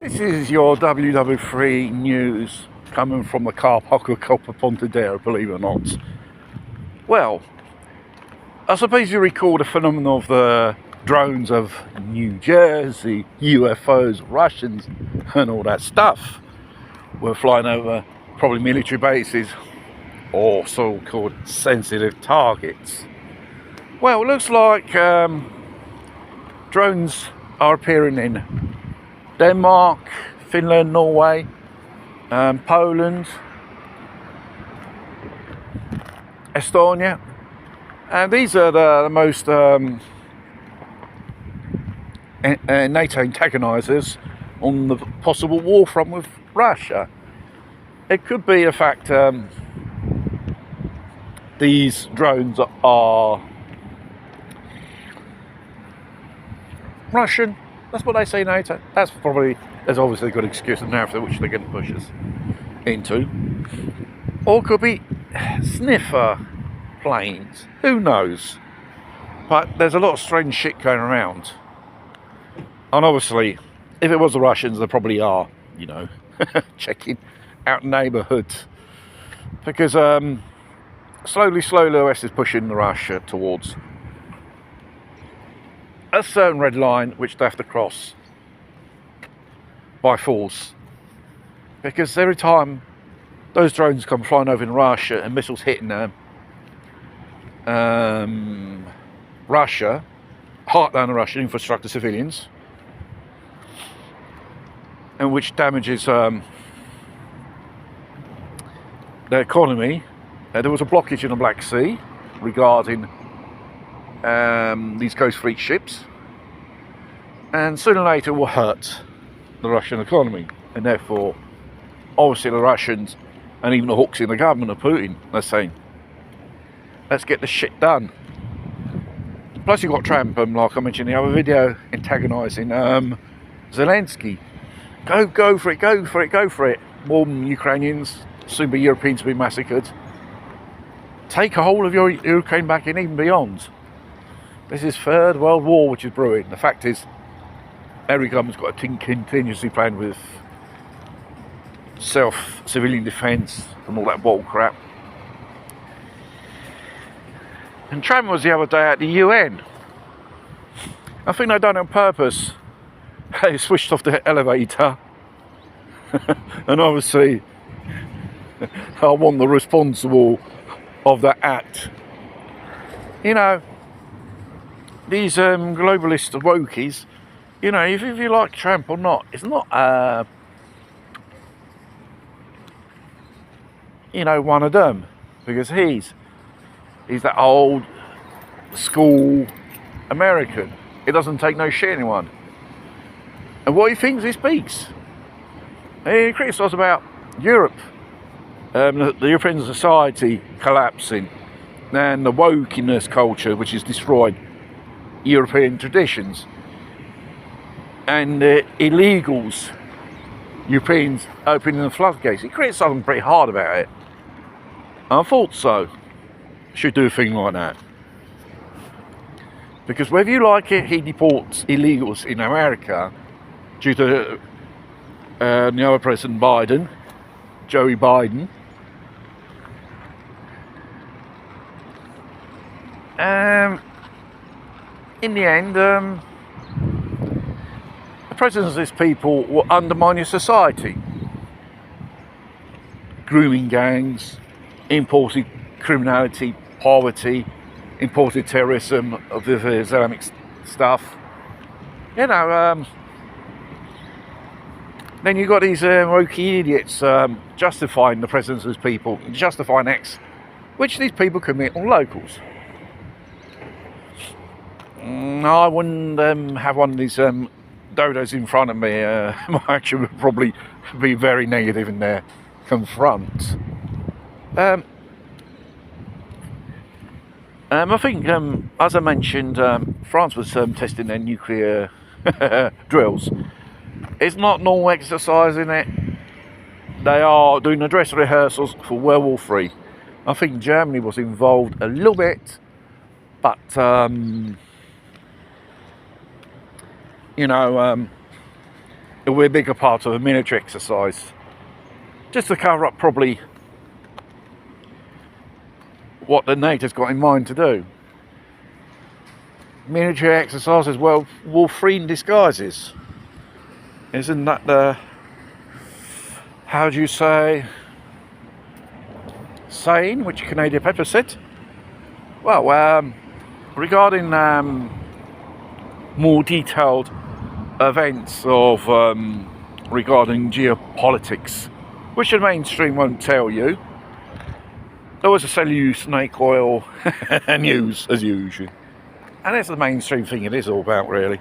This is your WW3 news coming from the car park of Copa Pontedera, believe it or not. Well, I suppose you recall the phenomenon of the drones of New Jersey, UFOs, Russians, and all that stuff were flying over probably military bases or so-called sensitive targets. Well, it looks like drones are appearing in Denmark, Finland, Norway, Poland, Estonia, and these are the most NATO antagonisers on the possible war front with Russia. It could be a fact these drones are Russian. That's what they say, NATO. There's obviously a good excuse and narrative which they're going to push us into. Or it could be sniffer planes. Who knows? But there's a lot of strange shit going around. And obviously, if it was the Russians, they probably are, checking out neighbourhoods. Because slowly, the West is pushing Russia towards a certain red line which they have to cross by force. Because every time those drones come flying over in Russia and missiles hitting them, Russia, heart down the Russian infrastructure, civilians, and which damages their economy. There was a blockage in the Black Sea regarding these Ghost Fleet ships, and sooner or later will hurt the Russian economy, and therefore obviously the Russians and even the hawks in the government of Putin are saying, let's get this shit done. Plus you've got Trump, like I mentioned in the other video, antagonising Zelensky. Go for it. Warm Ukrainians, soon be Europeans to be massacred. Take a hold of your Ukraine back and even beyond. This is Third World War which is brewing. The fact is, every government's got a contingency plan with civilian defence and all that bull crap. And Trump was the other day at the UN. I think they've done it on purpose. They switched off the elevator. And obviously, I want the responsible of that act. These globalist wokies, if you like Trump or not, it's not one of them, because he's that old school American. He doesn't take no shit anyone, and what he thinks he speaks. He criticises about Europe, the European society collapsing, and the wokeness culture which has destroyed European traditions, and illegals, Europeans opening the floodgates. He criticised them pretty hard about it. I thought so. Should do a thing like that. Because whether you like it, he deports illegals in America due to the other President Biden, Joey Biden. In the end, the presence of these people will undermine your society. Grooming gangs, imported criminality, poverty, imported terrorism of the Islamic stuff. Then you've got these wokey idiots justifying the presence of these people, justifying acts which these people commit on locals. I wouldn't have one of these dodos in front of me. My action would probably be very negative in their confront. I think, as I mentioned, France was testing their nuclear drills. It's not normal exercise in it. They are doing the dress rehearsals for World War III. I think Germany was involved a little bit, but It will be a bigger part of a military exercise, just to cover up probably what the NATO's got in mind to do. Military exercises, well, war-free in disguises. Isn't that the, how do you say, saying, which Canadian Pepper said? Well, regarding more detailed events of regarding geopolitics, which the mainstream won't tell you, they always sell you snake oil news as usual, and that's the mainstream thing it is all about, really.